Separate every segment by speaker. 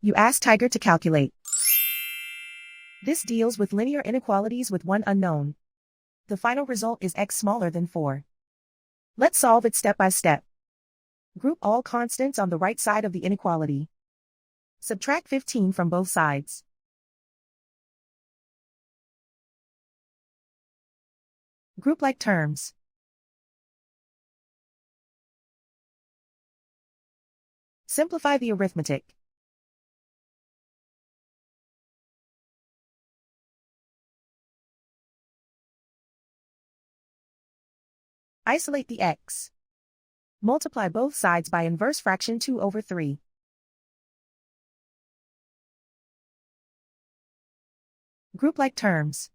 Speaker 1: You ask Tiger to calculate. This deals with linear inequalities with one unknown. The final result is x smaller than 4. Let's solve it step by step. Group all constants on the right side of the inequality. Subtract 15 from both sides. Group like terms. Simplify the arithmetic. Isolate the x. Multiply both sides by inverse fraction 2/3. Group like terms.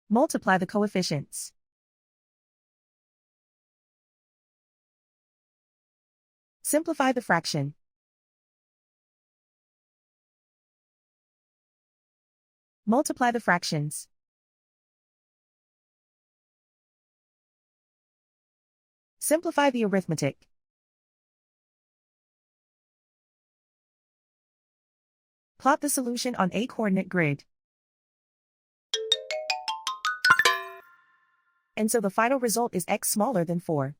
Speaker 1: Multiply the coefficients. Simplify the fraction. Multiply the fractions. Simplify the arithmetic. Plot the solution on a coordinate grid. And so the final result is x smaller than 4.